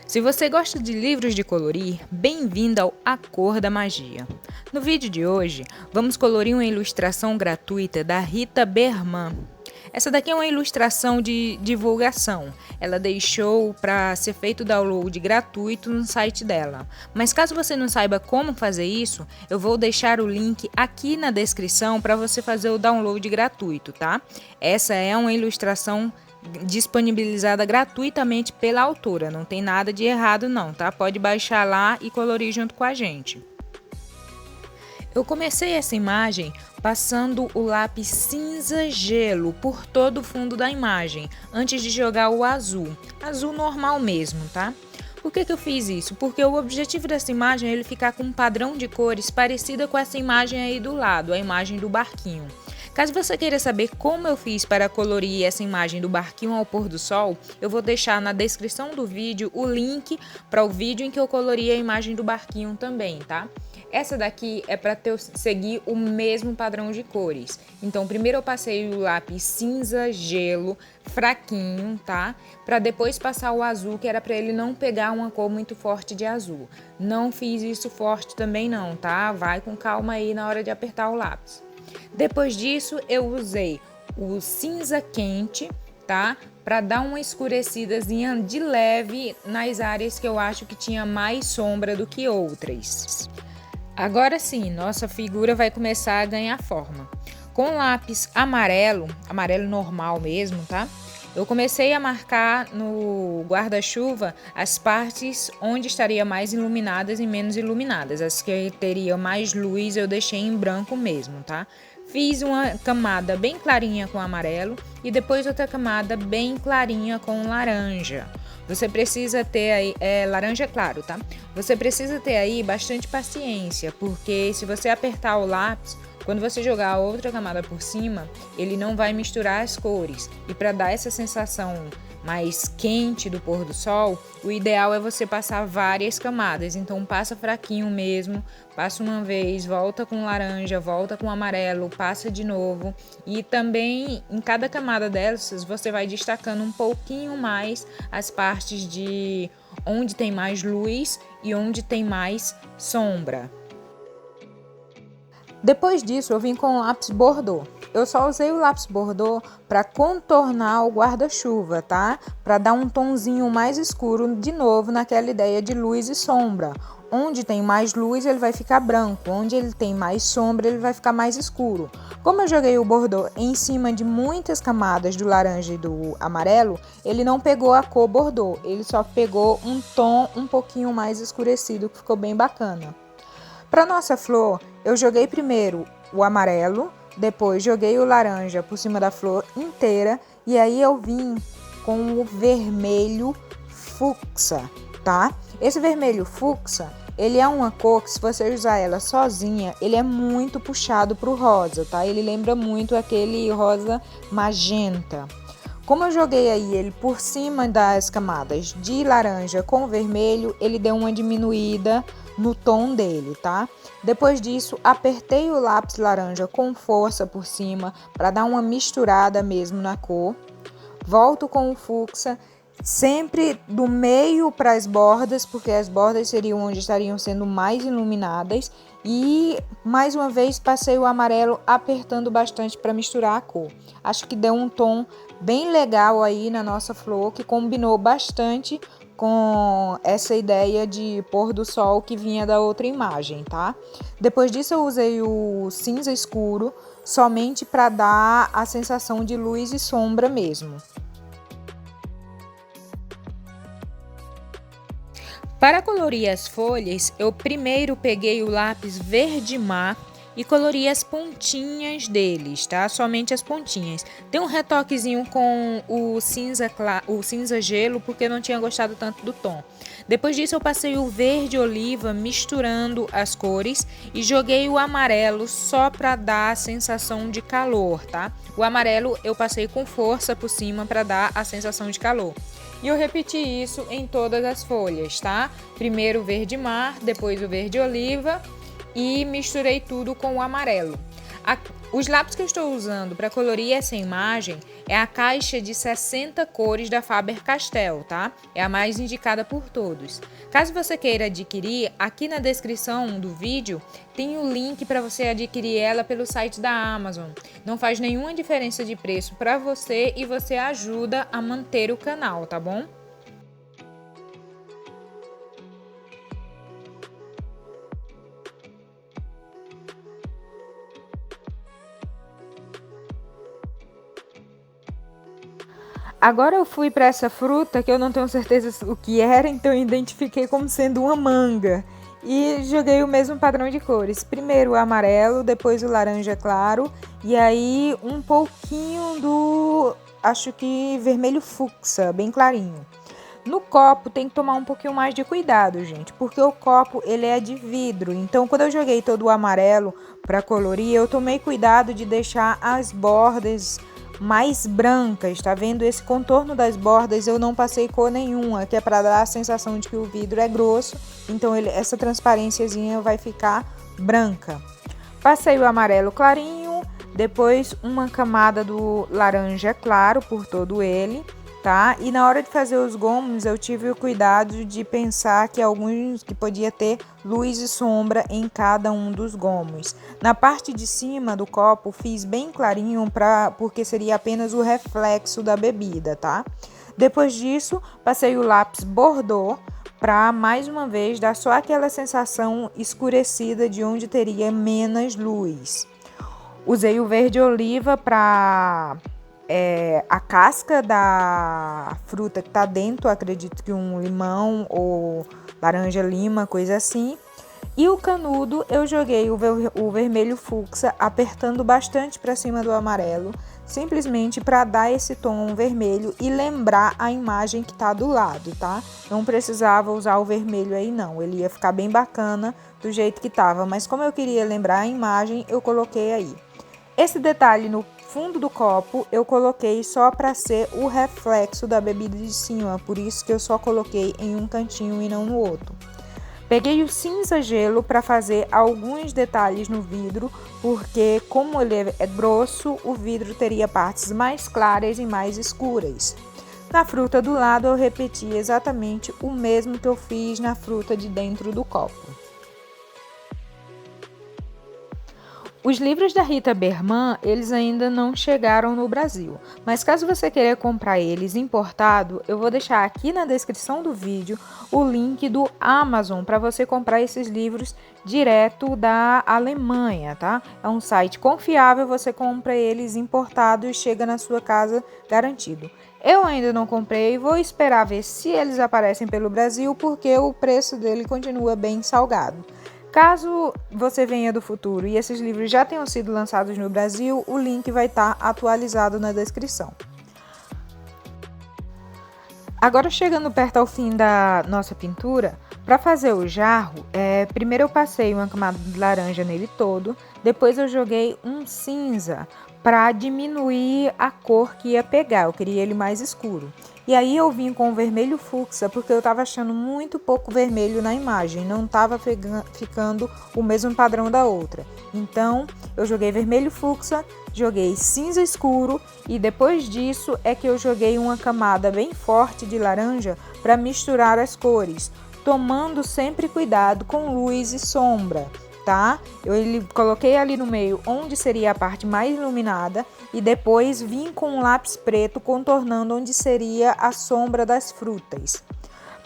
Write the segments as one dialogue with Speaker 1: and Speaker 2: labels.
Speaker 1: Se você gosta de livros de colorir, bem-vindo ao A Cor da Magia. No vídeo de hoje, vamos colorir uma ilustração gratuita da Rita Berman. Essa daqui é uma ilustração de divulgação. Ela deixou para ser feito o download gratuito no site dela. Mas caso você não saiba como fazer isso, eu vou deixar o link aqui na descrição para você fazer o download gratuito, tá? Essa é uma ilustração disponibilizada gratuitamente pela autora, não tem nada de errado não, tá? Pode baixar lá e colorir junto com a gente. Eu comecei essa imagem passando o lápis cinza gelo por todo o fundo da imagem, antes de jogar o azul normal mesmo, tá? Por que eu fiz isso? Porque o objetivo dessa imagem é ele ficar com um padrão de cores parecida com essa imagem aí do lado, a imagem do barquinho. Caso você queira saber como eu fiz para colorir essa imagem do barquinho ao pôr do sol, eu vou deixar na descrição do vídeo o link para o vídeo em que eu colori a imagem do barquinho também, tá? Essa daqui é para seguir o mesmo padrão de cores. Então, primeiro eu passei o lápis cinza gelo fraquinho, tá? Para depois passar o azul, que era para ele não pegar uma cor muito forte de azul. Não fiz isso forte também não, tá? Vai com calma aí na hora de apertar o lápis. Depois disso, eu usei o cinza quente, tá? Para dar uma escurecidazinha de leve nas áreas que eu acho que tinha mais sombra do que outras. Agora sim, nossa figura vai começar a ganhar forma. Com lápis amarelo normal mesmo, tá? Eu comecei a marcar no guarda-chuva as partes onde estaria mais iluminadas e menos iluminadas. As que teria mais luz eu deixei em branco mesmo, tá? Fiz uma camada bem clarinha com amarelo e depois outra camada bem clarinha com laranja. Você precisa ter aí, laranja claro, tá? Você precisa ter aí bastante paciência, porque se você apertar o lápis, quando você jogar a outra camada por cima, ele não vai misturar as cores. E para dar essa sensação mais quente do pôr do sol, o ideal é você passar várias camadas. Então passa fraquinho mesmo, passa uma vez, volta com laranja, volta com amarelo, passa de novo. E também em cada camada dessas você vai destacando um pouquinho mais as partes de onde tem mais luz e onde tem mais sombra. Depois disso, eu vim com o lápis bordô. Eu só usei o lápis bordô para contornar o guarda-chuva, tá? Para dar um tonzinho mais escuro de novo naquela ideia de luz e sombra. Onde tem mais luz, ele vai ficar branco. Onde ele tem mais sombra, ele vai ficar mais escuro. Como eu joguei o bordô em cima de muitas camadas do laranja e do amarelo, ele não pegou a cor bordô. Ele só pegou um tom um pouquinho mais escurecido, que ficou bem bacana. Para nossa flor, eu joguei primeiro o amarelo, depois joguei o laranja por cima da flor inteira e aí eu vim com o vermelho fúcsia, tá? Esse vermelho fúcsia, ele é uma cor que se você usar ela sozinha, ele é muito puxado pro rosa, tá? Ele lembra muito aquele rosa magenta. Como eu joguei aí ele por cima das camadas de laranja com vermelho, ele deu uma diminuída no tom dele, tá? Depois disso, apertei o lápis laranja com força por cima para dar uma misturada mesmo na cor. Volto com o fúcsia, sempre do meio para as bordas, porque as bordas seriam onde estariam sendo mais iluminadas. E mais uma vez passei o amarelo apertando bastante para misturar a cor. Acho que deu um tom bem legal aí na nossa flor, que combinou bastante com essa ideia de pôr do sol que vinha da outra imagem, tá? Depois disso eu usei o cinza escuro somente para dar a sensação de luz e sombra mesmo. Para colorir as folhas, eu primeiro peguei o lápis verde mar e colori as pontinhas deles, tá? Somente as pontinhas. Dei um retoquezinho com o cinza gelo, porque eu não tinha gostado tanto do tom. Depois disso eu passei o verde oliva misturando as cores e joguei o amarelo só para dar a sensação de calor, tá? O amarelo eu passei com força por cima para dar a sensação de calor. E eu repeti isso em todas as folhas, tá? Primeiro o verde mar, depois o verde oliva e misturei tudo com o amarelo. Os lápis que eu estou usando para colorir essa imagem é a caixa de 60 cores da Faber-Castell, tá? É a mais indicada por todos. Caso você queira adquirir, aqui na descrição do vídeo tem o link para você adquirir ela pelo site da Amazon. Não faz nenhuma diferença de preço para você e você ajuda a manter o canal, tá bom? Agora eu fui para essa fruta que eu não tenho certeza o que era, então eu identifiquei como sendo uma manga. E joguei o mesmo padrão de cores. Primeiro o amarelo, depois o laranja claro e aí um pouquinho do, acho que vermelho fucsia, bem clarinho. No copo tem que tomar um pouquinho mais de cuidado, gente, porque o copo ele é de vidro. Então quando eu joguei todo o amarelo para colorir, eu tomei cuidado de deixar as bordas mais brancas, tá vendo? Esse contorno das bordas eu não passei cor nenhuma, que é para dar a sensação de que o vidro é grosso, então essa transparênciazinha vai ficar branca. Passei o amarelo clarinho, depois uma camada do laranja claro por todo ele, tá? E na hora de fazer os gomos eu tive o cuidado de pensar que podia ter luz e sombra em cada um dos gomos. Na parte de cima do copo fiz bem clarinho porque seria apenas o reflexo da bebida, tá? Depois disso passei o lápis Bordeaux para mais uma vez dar só aquela sensação escurecida de onde teria menos luz. Usei o verde oliva para a casca da fruta que tá dentro, acredito que um limão ou laranja lima, coisa assim. E o canudo eu joguei o vermelho fúcsia apertando bastante para cima do amarelo, simplesmente para dar esse tom vermelho e lembrar a imagem que tá do lado, tá? Não precisava usar o vermelho aí não, ele ia ficar bem bacana do jeito que tava, mas como eu queria lembrar a imagem, eu coloquei aí. Esse detalhe no fundo do copo eu coloquei só para ser o reflexo da bebida de cima, por isso que eu só coloquei em um cantinho e não no outro. Peguei o cinza gelo para fazer alguns detalhes no vidro, porque como ele é grosso, o vidro teria partes mais claras e mais escuras. Na fruta do lado eu repeti exatamente o mesmo que eu fiz na fruta de dentro do copo. Os livros da Rita Berman, eles ainda não chegaram no Brasil, mas caso você queira comprar eles importado, eu vou deixar aqui na descrição do vídeo o link do Amazon para você comprar esses livros direto da Alemanha, tá? É um site confiável, você compra eles importados e chega na sua casa garantido. Eu ainda não comprei, vou esperar ver se eles aparecem pelo Brasil, porque o preço dele continua bem salgado. Caso você venha do futuro e esses livros já tenham sido lançados no Brasil, o link vai estar atualizado na descrição. Agora chegando perto ao fim da nossa pintura, para fazer o jarro, primeiro eu passei uma camada de laranja nele todo, depois eu joguei um cinza para diminuir a cor que ia pegar, eu queria ele mais escuro. E aí eu vim com o vermelho fúcsia, porque eu estava achando muito pouco vermelho na imagem, não estava ficando o mesmo padrão da outra. Então eu joguei vermelho fúcsia, joguei cinza escuro e depois disso é que eu joguei uma camada bem forte de laranja para misturar as cores, tomando sempre cuidado com luz e sombra, tá? Coloquei ali no meio onde seria a parte mais iluminada e depois vim com um lápis preto contornando onde seria a sombra das frutas.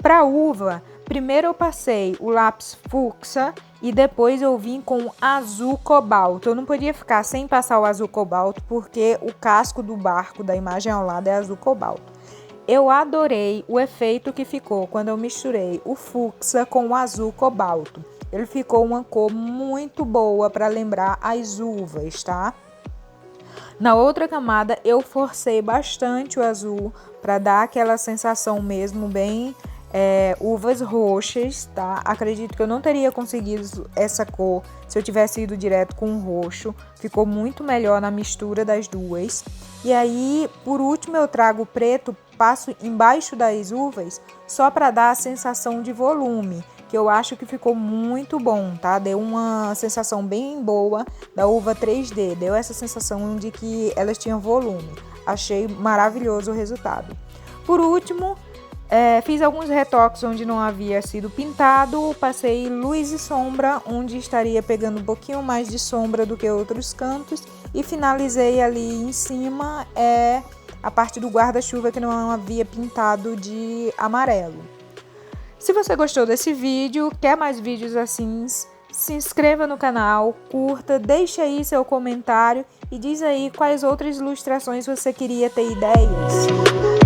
Speaker 1: Para uva, primeiro eu passei o lápis fúcsia e depois eu vim com azul cobalto. Eu não podia ficar sem passar o azul cobalto porque o casco do barco da imagem ao lado é azul cobalto. Eu adorei o efeito que ficou quando eu misturei o fúcsia com o azul cobalto. Ele ficou uma cor muito boa para lembrar as uvas, tá? Na outra camada eu forcei bastante o azul para dar aquela sensação mesmo bem uvas roxas, tá? Acredito que eu não teria conseguido essa cor se eu tivesse ido direto com o roxo. Ficou muito melhor na mistura das duas. E aí, por último, eu trago o preto passo embaixo das uvas só para dar a sensação de volume, que eu acho que ficou muito bom, tá? Deu uma sensação bem boa da uva 3D, deu essa sensação de que elas tinham volume. Achei maravilhoso o resultado. Por último, fiz alguns retoques onde não havia sido pintado, passei luz e sombra, onde estaria pegando um pouquinho mais de sombra do que outros cantos, e finalizei ali em cima a parte do guarda-chuva que não havia pintado de amarelo. Se você gostou desse vídeo, quer mais vídeos assim, se inscreva no canal, curta, deixe aí seu comentário e diz aí quais outras ilustrações você queria ter ideias.